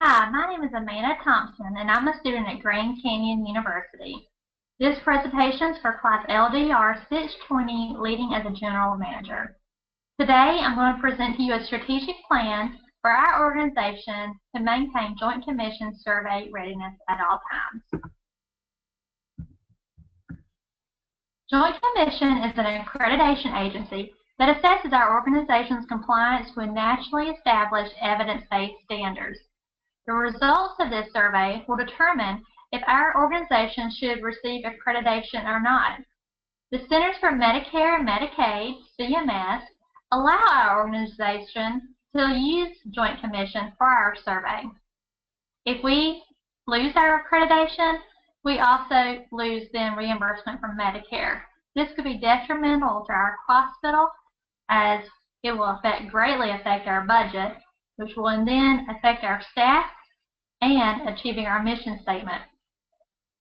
Hi, my name is Amanda Thompson, and I'm a student at Grand Canyon University. This presentation is for Class LDR 620, Leading as a General Manager. Today, I'm going to present to you a strategic plan for our organization to maintain Joint Commission survey readiness at all times. Joint Commission is an accreditation agency that assesses our organization's compliance with nationally established evidence-based standards. The results of this survey will determine if our organization should receive accreditation or not. The Centers for Medicare and Medicaid, CMS, allow our organization to use Joint Commission for our survey. If we lose our accreditation, we also lose then reimbursement from Medicare. This could be detrimental to our hospital as it will greatly affect our budget, which will then affect our staff and achieving our mission statement.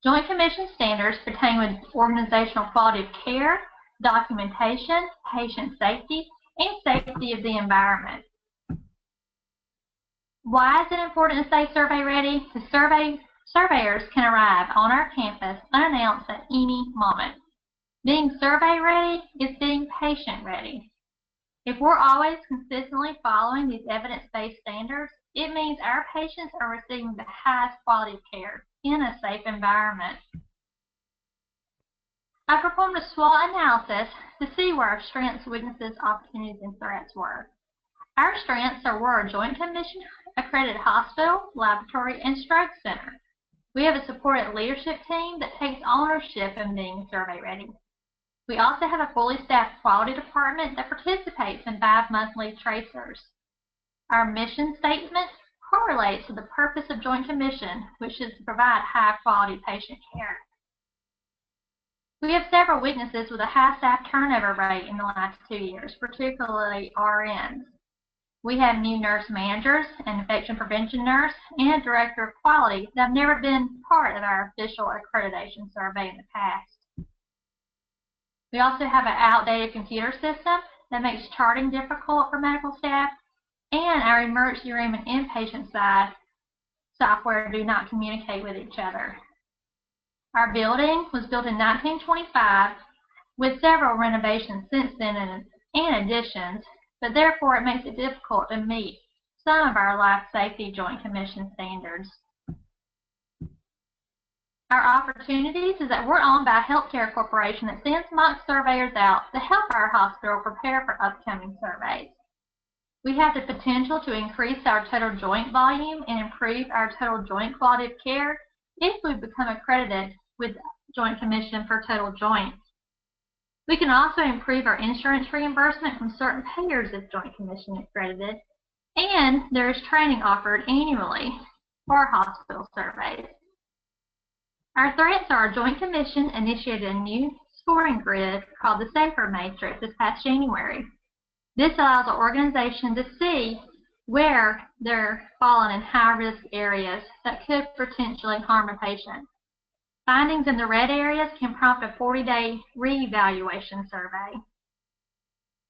Joint Commission standards pertain with organizational quality of care, documentation, patient safety, and safety of the environment. Why is it important to stay survey ready? The surveyors can arrive on our campus unannounced at any moment. Being survey ready is being patient ready. If we're always consistently following these evidence-based standards, it means our patients are receiving the highest quality of care in a safe environment. I performed a SWOT analysis to see where our strengths, weaknesses, opportunities, and threats were. Our strengths are we're a Joint Commission accredited hospital, laboratory, and stroke center. We have a supported leadership team that takes ownership in being survey ready. We also have a fully staffed quality department that participates in 5 monthly tracers. Our mission statement correlates to the purpose of Joint Commission, which is to provide high-quality patient care. We have several weaknesses with a high staff turnover rate in the last 2 years, particularly RNs. We have new nurse managers, an infection prevention nurse, and a director of quality that have never been part of our official accreditation survey in the past. We also have an outdated computer system that makes charting difficult for medical staff, and our emergency room and inpatient side software do not communicate with each other. Our building was built in 1925 with several renovations since then and additions, but therefore it makes it difficult to meet some of our life safety Joint Commission standards. Our opportunities is that we're owned by a healthcare corporation that sends mock surveyors out to help our hospital prepare for upcoming surveys. We have the potential to increase our total joint volume and improve our total joint quality of care if we become accredited with Joint Commission for total joints. We can also improve our insurance reimbursement from certain payers if Joint Commission is accredited, and there is training offered annually for hospital surveys. Our threats are our Joint Commission initiated a new scoring grid called the SAFER Matrix this past January. This allows an organization to see where they're falling in high-risk areas that could potentially harm a patient. Findings in the red areas can prompt a 40-day reevaluation survey.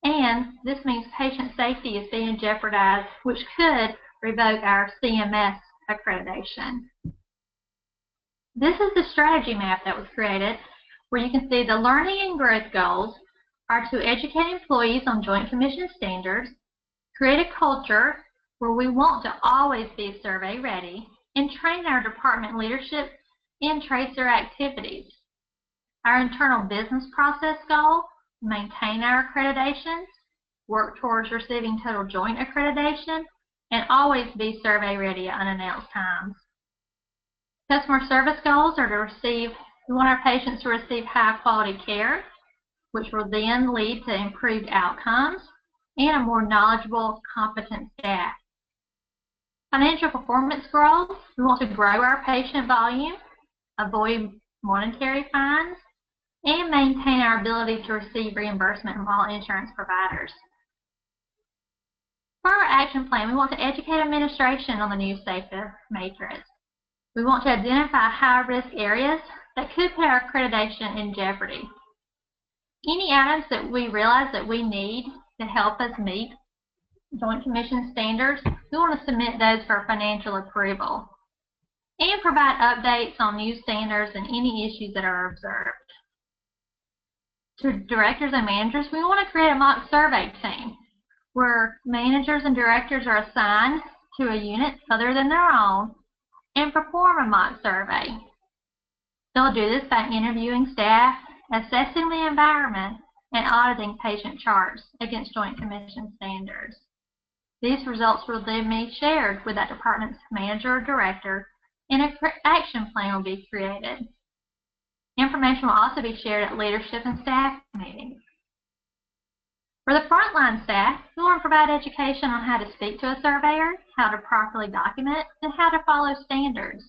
And this means patient safety is being jeopardized, which could revoke our CMS accreditation. This is the strategy map that was created, where you can see the learning and growth goals are to educate employees on Joint Commission standards, create a culture where we want to always be survey ready, and train our department leadership in tracer activities. Our internal business process goal, maintain our accreditations, work towards receiving total joint accreditation, and always be survey ready at unannounced times. Customer service goals are to receive, we want our patients to receive high quality care, which will then lead to improved outcomes and a more knowledgeable, competent staff. Financial performance goals, we want to grow our patient volume, avoid monetary fines, and maintain our ability to receive reimbursement from all insurance providers. For our action plan, we want to educate administration on the new SAFER Matrix. We want to identify high-risk areas that could put our accreditation in jeopardy. Any items that we realize that we need to help us meet Joint Commission standards, we want to submit those for financial approval and provide updates on new standards and any issues that are observed. To directors and managers, we want to create a mock survey team where managers and directors are assigned to a unit other than their own and perform a mock survey. They'll do this by interviewing staff, assessing the environment, and auditing patient charts against Joint Commission standards. These results will then be shared with that department's manager or director, and an action plan will be created. Information will also be shared at leadership and staff meetings. For the frontline staff, we want to provide education on how to speak to a surveyor, how to properly document, and how to follow standards.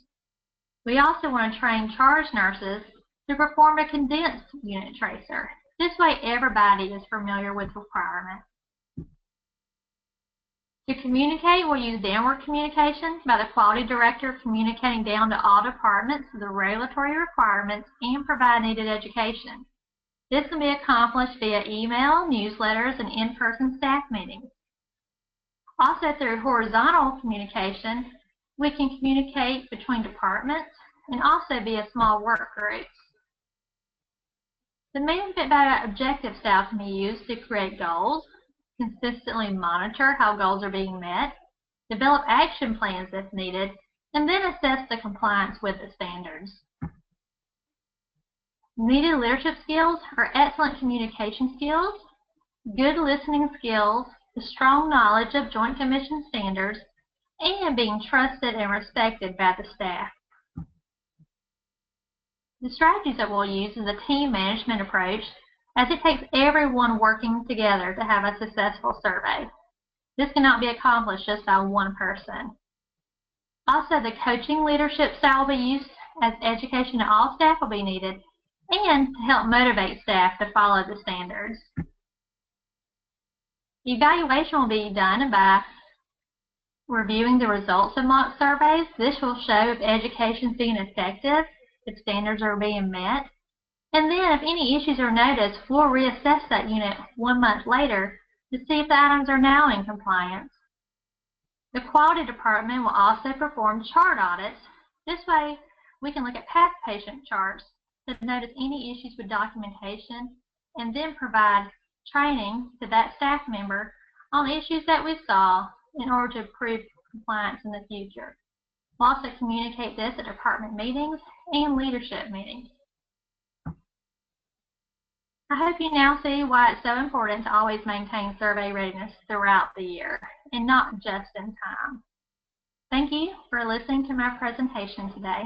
We also want to train charge nurses to perform a condensed unit tracer. This way everybody is familiar with requirements. To communicate, we'll use downward communication by the quality director communicating down to all departments the regulatory requirements and provide needed education. This can be accomplished via email, newsletters, and in-person staff meetings. Also through horizontal communication, we can communicate between departments and also via small work groups. The meeting-fit-by objective style can be used to create goals, consistently monitor how goals are being met, develop action plans if needed, and then assess the compliance with the standards. Needed leadership skills are excellent communication skills, good listening skills, a strong knowledge of Joint Commission standards, and being trusted and respected by the staff. The strategies that we'll use is a team management approach, as it takes everyone working together to have a successful survey. This cannot be accomplished just by one person. Also, the coaching leadership style will be used, as education to all staff will be needed, and to help motivate staff to follow the standards. Evaluation will be done by reviewing the results of mock surveys. This will show if education is being effective, if standards are being met, and then if any issues are noticed, we'll reassess that unit 1 month later to see if the items are now in compliance. The quality department will also perform chart audits. This way, we can look at past patient charts to notice any issues with documentation and then provide training to that staff member on issues that we saw in order to improve compliance in the future. We'll also communicate this at department meetings and leadership meetings. I hope you now see why it's so important to always maintain survey readiness throughout the year and not just in time. Thank you for listening to my presentation today.